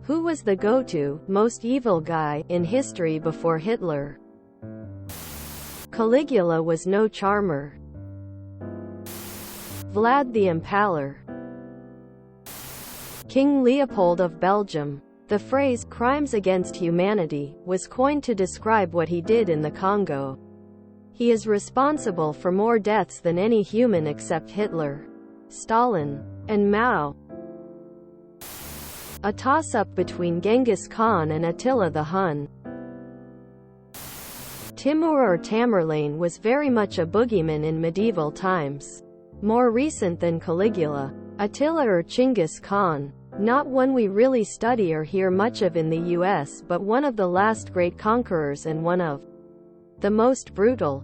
Who was the go-to, most evil guy in history before Hitler? Caligula was no charmer. Vlad the Impaler. King Leopold of Belgium. The phrase, crimes against humanity, was coined to describe what he did in the Congo. He is responsible for more deaths than any human except Hitler, Stalin, and Mao. A toss-up between Genghis Khan and Attila the Hun. Timur or Tamerlane was very much a boogeyman in medieval times. More recent than Caligula. Attila or Chinggis Khan. Not one we really study or hear much of in the US, but one of the last great conquerors and one of the most brutal.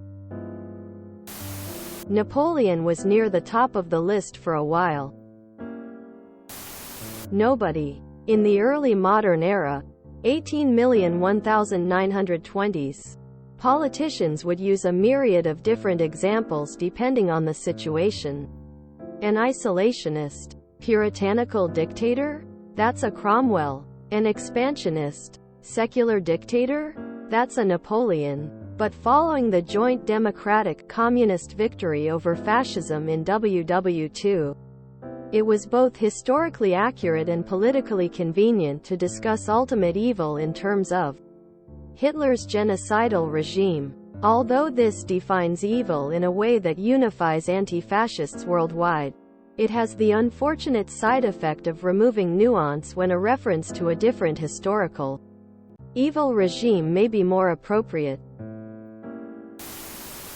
Napoleon was near the top of the list for a while. Nobody. In the early modern era, 18,001,920s, politicians would use a myriad of different examples depending on the situation. An isolationist. Puritanical dictator? That's a Cromwell. An expansionist. Secular dictator? That's a Napoleon. But following the joint democratic, communist victory over fascism in WW2, it was both historically accurate and politically convenient to discuss ultimate evil in terms of Hitler's genocidal regime. Although this defines evil in a way that unifies anti-fascists worldwide, it has the unfortunate side effect of removing nuance when a reference to a different historical evil regime may be more appropriate.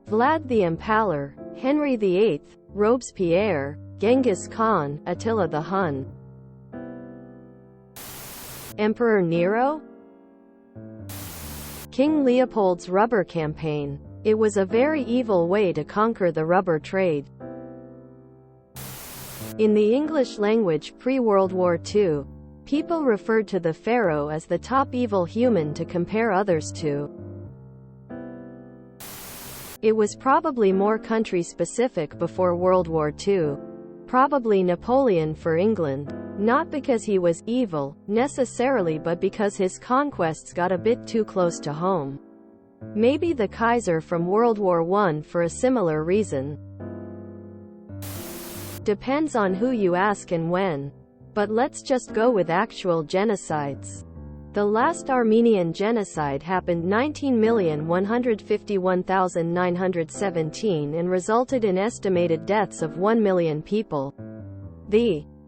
Vlad the Impaler, Henry VIII, Robespierre, Genghis Khan, Attila the Hun. Emperor Nero? King Leopold's rubber campaign. It was a very evil way to conquer the rubber trade. In the English language pre-World War II, people referred to the pharaoh as the top evil human to compare others to. It was probably more country-specific before World War II. Probably Napoleon for England. Not because he was evil, necessarily, but because his conquests got a bit too close to home. Maybe the Kaiser from World War I for a similar reason. Depends on who you ask and when. But let's just go with actual genocides. The last Armenian genocide happened 19,151,917 and resulted in estimated deaths of 1 million people.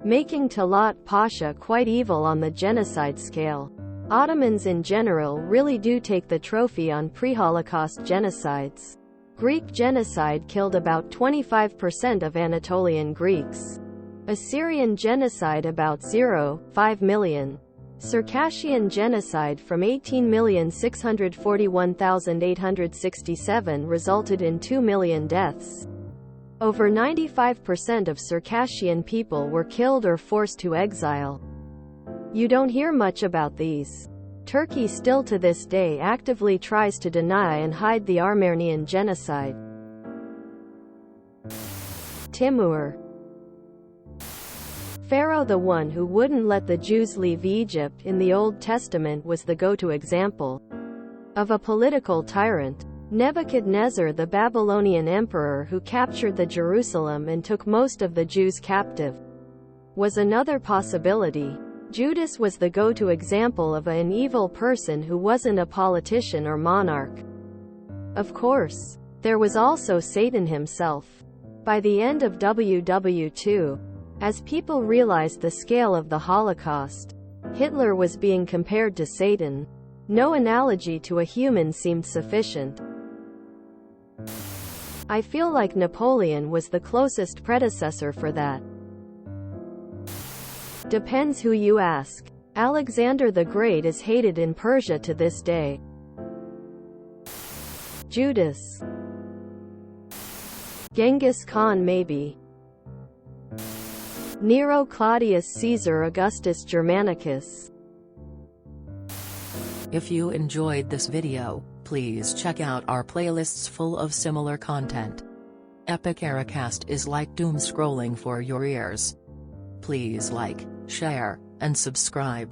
Making Talat Pasha quite evil on the genocide scale. Ottomans in general really do take the trophy on pre-Holocaust genocides. Greek genocide killed about 25% of Anatolian Greeks. Assyrian genocide about 0.5 million. Circassian genocide from 18,641,867 resulted in 2 million deaths. Over 95% of Circassian people were killed or forced to exile. You don't hear much about these. Turkey still to this day actively tries to deny and hide the Armenian genocide. Timur. Pharaoh, the one who wouldn't let the Jews leave Egypt in the Old Testament, was the go-to example of a political tyrant. Nebuchadnezzar, the Babylonian emperor who captured the Jerusalem and took most of the Jews captive, was another possibility. Judas was the go-to example of an evil person who wasn't a politician or monarch. Of course, there was also Satan himself. By the end of WW2, as people realized the scale of the Holocaust, Hitler was being compared to Satan. No analogy to a human seemed sufficient. I feel like Napoleon was the closest predecessor for that. Depends who you ask. Alexander the Great is hated in Persia to this day. Judas. Genghis Khan maybe. Nero, Claudius Caesar, Augustus Germanicus. If you enjoyed this video, please check out our playlists full of similar content. Epic Eracast is like doom scrolling for your ears. Please like, share, and subscribe.